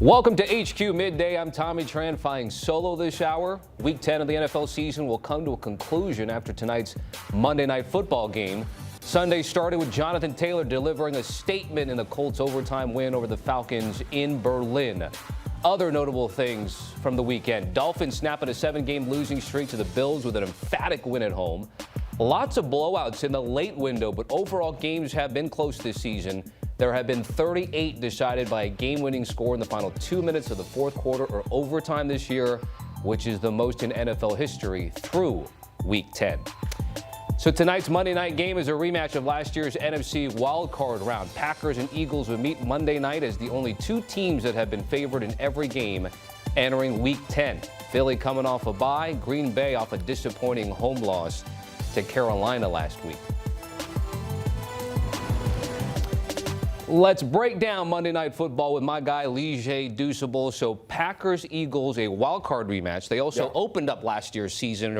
Welcome to HQ Midday. I'm Tommy Tran, flying solo this hour. Week 10 of the NFL season will come to a conclusion after tonight's Monday Night Football game. Sunday started with Jonathan Taylor delivering a statement in the Colts' overtime win over the Falcons in Berlin. Other notable things from the weekend: Dolphins snapping a 7-game losing streak to the Bills with an emphatic win at home. Lots of blowouts in the late window, but overall games have been close this season. There have been 38 decided by a game-winning score in the final 2 minutes of the fourth quarter or overtime this year, which is the most in NFL history through Week 10. So tonight's Monday night game is a rematch of last year's NFC wildcard round. Packers and Eagles will meet Monday night as the only two teams that have been favored in every game entering Week 10. Philly coming off a bye, Green Bay off a disappointing home loss to Carolina last week. Let's break down Monday Night Football with my guy, Douzable. So Packers-Eagles, a wild-card rematch. They also opened up last year's season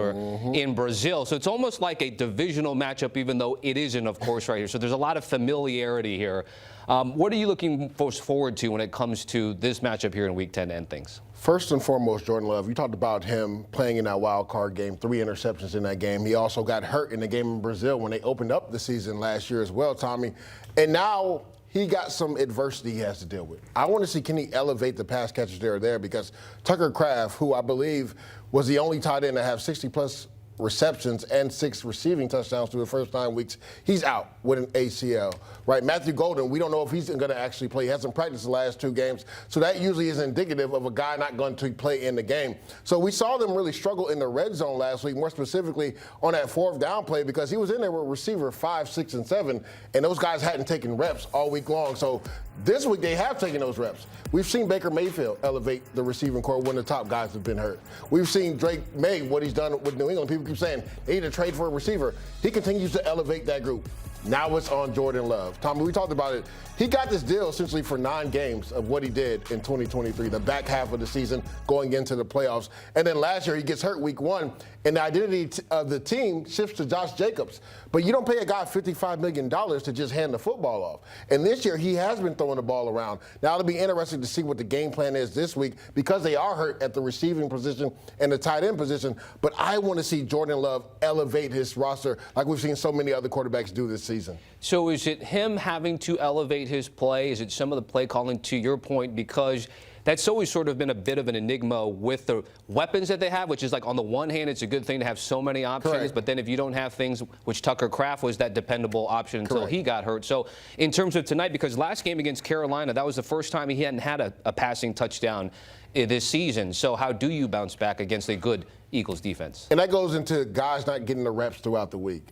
in Brazil. So it's almost like a divisional matchup, even though it isn't, of course, right here. So there's a lot of familiarity here. What are you looking forward to when it comes to this matchup here in Week 10 to end things? First and foremost, Jordan Love, you talked about him playing in that wild card game, 3 interceptions in that game. He also got hurt in the game in Brazil when they opened up the season last year as well, Tommy. And now he got some adversity he has to deal with. I want to see, can he elevate the pass catchers that are there, because Tucker Kraft, who I believe was the only tight end to have 60-plus receptions and 6 receiving touchdowns through the first 9 weeks, he's out with an ACL, right? Matthew Golden, we don't know if he's going to actually play. He hasn't practiced the last 2 games, so that usually is indicative of a guy not going to play in the game. So we saw them really struggle in the red zone last week, more specifically on that 4th down play, because he was in there with receiver 5, 6, and 7, and those guys hadn't taken reps all week long. So this week they have taken those reps. We've seen Baker Mayfield elevate the receiving corps when the top guys have been hurt. We've seen Drake May, what he's done with New England. People keep saying they need to trade for a receiver. He continues to elevate that group. Now it's on Jordan Love. Tommy, we talked about it. He got this deal essentially for 9 games of what he did in 2023, the back half of the season going into the playoffs. And then last year he gets hurt week 1, and the identity of the team shifts to Josh Jacobs. But you don't pay a guy $55 million to just hand the football off. And this year he has been throwing the ball around. Now it'll be interesting to see what the game plan is this week, because they are hurt at the receiving position and the tight end position. But I want to see Jordan Love elevate his roster like we've seen so many other quarterbacks do this season. So is it him having to elevate his play? Is it some of the play calling, to your point? Because that's always sort of been a bit of an enigma with the weapons that they have, which is like, on the one hand, it's a good thing to have so many options. Correct. But then if you don't have things, which Tucker Kraft was that dependable option until Correct. He got hurt. So in terms of tonight, because last game against Carolina, that was the first time he hadn't had a passing touchdown this season. So how do you bounce back against a good Eagles defense? And that goes into guys not getting the reps throughout the week.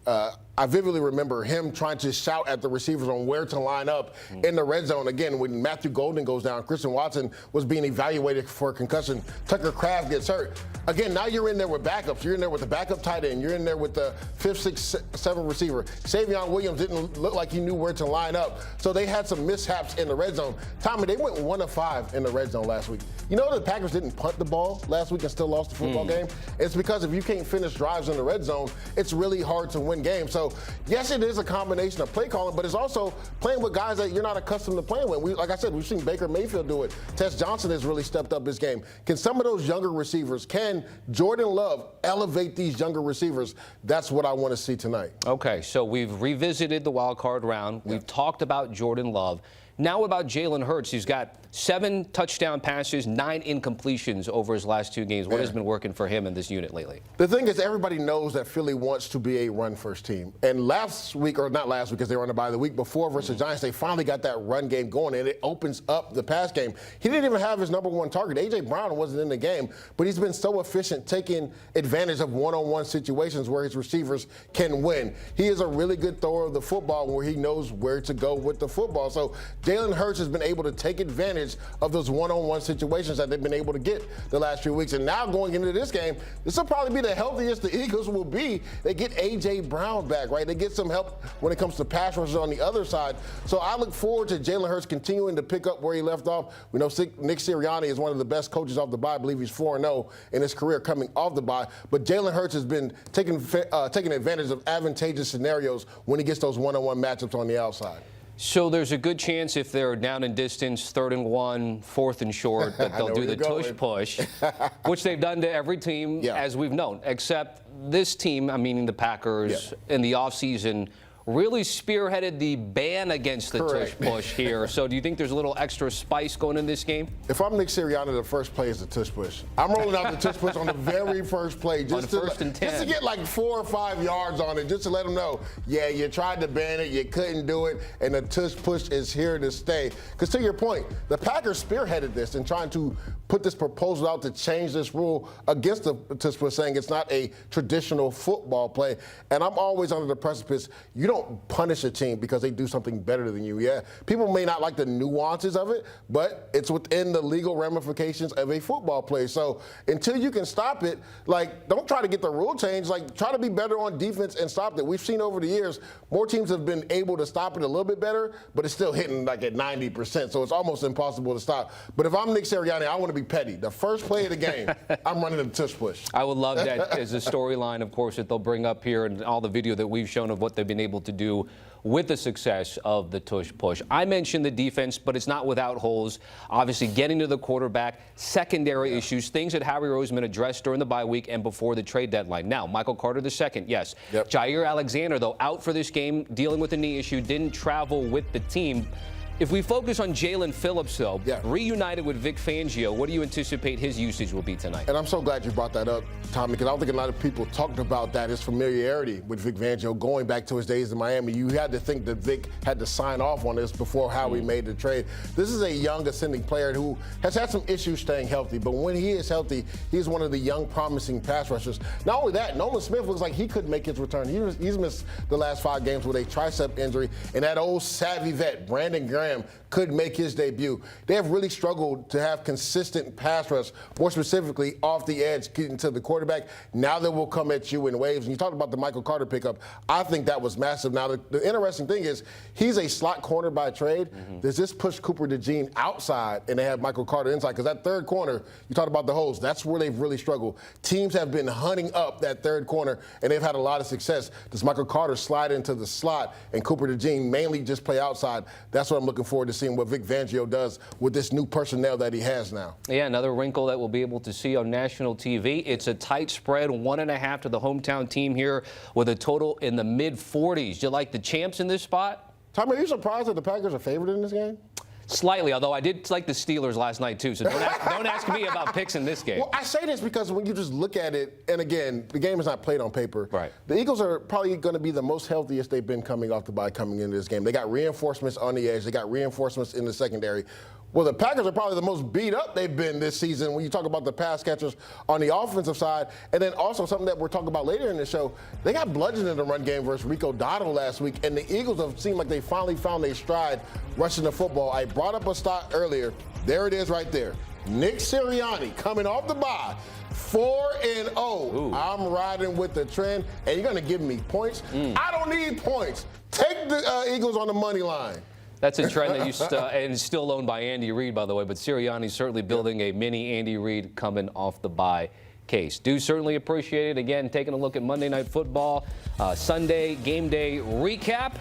I vividly remember him trying to shout at the receivers on where to line up in the red zone. Again, when Matthew Golden goes down, Christian Watson was being evaluated for a concussion. Tucker Kraft gets hurt. Again, now you're in there with backups. You're in there with the backup tight end. You're in there with the 5th, 6th, 7th receiver. Savion Williams didn't look like he knew where to line up. So they had some mishaps in the red zone. Tommy, they went 1 of 5 in the red zone last week. You know the Packers didn't punt the ball last week and still lost the football game? It's because if you can't finish drives in the red zone, it's really hard to win games. So yes, it is a combination of play calling, but it's also playing with guys that you're not accustomed to playing with. Like I said, we've seen Baker Mayfield do it. Tess Johnson has really stepped up his game. Can some of those younger receivers, can Jordan Love elevate these younger receivers? That's what I want to see tonight. Okay, so we've revisited the wild card round. We've talked about Jordan Love. Now about Jalen Hurts. He's got 7 touchdown passes, 9 incompletions over his last 2 games. What has been working for him in this unit lately? The thing is, everybody knows that Philly wants to be a run-first team. And last week, or not last week because they were on the bye, the week before versus Giants, they finally got that run game going, and it opens up the pass game. He didn't even have his number 1 target. A.J. Brown wasn't in the game, but he's been so efficient taking advantage of one-on-one situations where his receivers can win. He is a really good thrower of the football where he knows where to go with the football. So Jalen Hurts has been able to take advantage of those one-on-one situations that they've been able to get the last few weeks. And now going into this game, this will probably be the healthiest the Eagles will be. They get A.J. Brown back, right? They get some help when it comes to pass rushers on the other side. So I look forward to Jalen Hurts continuing to pick up where he left off. We know Nick Sirianni is one of the best coaches off the bye. I believe he's 4-0 in his career coming off the bye. But Jalen Hurts has been taking advantage of advantageous scenarios when he gets those one-on-one matchups on the outside. So there's a good chance if they're down in distance, 3rd and 1, 4th and short, that they'll do the tush push, which they've done to every team as we've known, except this team, I mean the Packers, in the offseason really spearheaded the ban against the tush push here. So do you think there's a little extra spice going in this game? If I'm Nick Sirianni, the first play is the tush push. I'm rolling out the tush push on the very first play. Just to get like 4 or 5 yards on it, just to let them know, yeah, you tried to ban it, you couldn't do it, and the tush push is here to stay. Because to your point, the Packers spearheaded this and trying to put this proposal out to change this rule against the tush push, saying it's not a traditional football play. And I'm always under the precipice. You don't punish a team because they do something better than you. Yeah, people may not like the nuances of it, but it's within the legal ramifications of a football play. So until you can stop it, like, don't try to get the rule changed. Like, try to be better on defense and stop it. We've seen over the years more teams have been able to stop it a little bit better, but it's still hitting like at 90%. So it's almost impossible to stop. But if I'm Nick Sirianni, I want to be petty. The first play of the game, I'm running the tush push. I would love that as a storyline, of course, that they'll bring up here and all the video that we've shown of what they've been able to do with the success of the tush push. I mentioned the defense, but it's not without holes. Obviously, getting to the quarterback, secondary issues, things that Howie Roseman addressed during the bye week and before the trade deadline. Now, Michael Carter II, yes. Jair Alexander, though, out for this game, dealing with a knee issue, didn't travel with the team. If we focus on Jalen Phillips, though, reunited with Vic Fangio, what do you anticipate his usage will be tonight? And I'm so glad you brought that up, Tommy, because I don't think a lot of people talked about that, his familiarity with Vic Fangio going back to his days in Miami. You had to think that Vic had to sign off on this before Howie made the trade. This is a young ascending player who has had some issues staying healthy, but when he is healthy, he's one of the young promising pass rushers. Not only that, Nolan Smith looks like he could make his return. He's missed the last 5 games with a tricep injury, and that old savvy vet, Brandon Graham, could make his debut. They have really struggled to have consistent pass rush, more specifically off the edge, getting to the quarterback. Now they will come at you in waves. And you talked about the Michael Carter pickup. I think that was massive. Now, the interesting thing is he's a slot corner by trade. Does this push Cooper DeJean outside and they have Michael Carter inside? Because that third corner, you talked about the holes, that's where they've really struggled. Teams have been hunting up that third corner, and they've had a lot of success. Does Michael Carter slide into the slot and Cooper DeJean mainly just play outside? That's what I'm looking forward to seeing what Vic Fangio does with this new personnel that he has now. Yeah, another wrinkle that we'll be able to see on national TV. It's a tight spread, 1.5 to the hometown team here with a total in the mid-40s. Do you like the champs in this spot? Tommy, are you surprised that the Packers are favored in this game? Slightly, although I did like the Steelers last night, too, so don't ask me about picks in this game. Well, I say this because when you just look at it, and again, the game is not played on paper. Right. The Eagles are probably going to be the most healthiest they've been coming off the bye coming into this game. They got reinforcements on the edge. They got reinforcements in the secondary. Well, the Packers are probably the most beat up they've been this season when you talk about the pass catchers on the offensive side. And then also something that we're talking about later in the show, they got bludgeoned in the run game versus Rico Dotto last week, and the Eagles have seemed like they finally found their stride rushing the football. I brought up a stat earlier. There it is right there. Nick Sirianni coming off the bye. 4-0. I'm riding with the trend, and you're going to give me points? I don't need points. Take the Eagles on the money line. That's a trend that you and still owned by Andy Reid, by the way. But Sirianni's certainly building a mini Andy Reid coming off the bye case. Do certainly appreciate it. Again, taking a look at Monday Night Football, Sunday game day recap.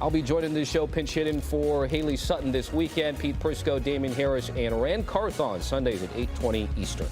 I'll be joining the show pinch hitting for Haley Sutton this weekend. Pete Prisco, Damian Harris, and Rand Carthon Sundays at 8:20 Eastern.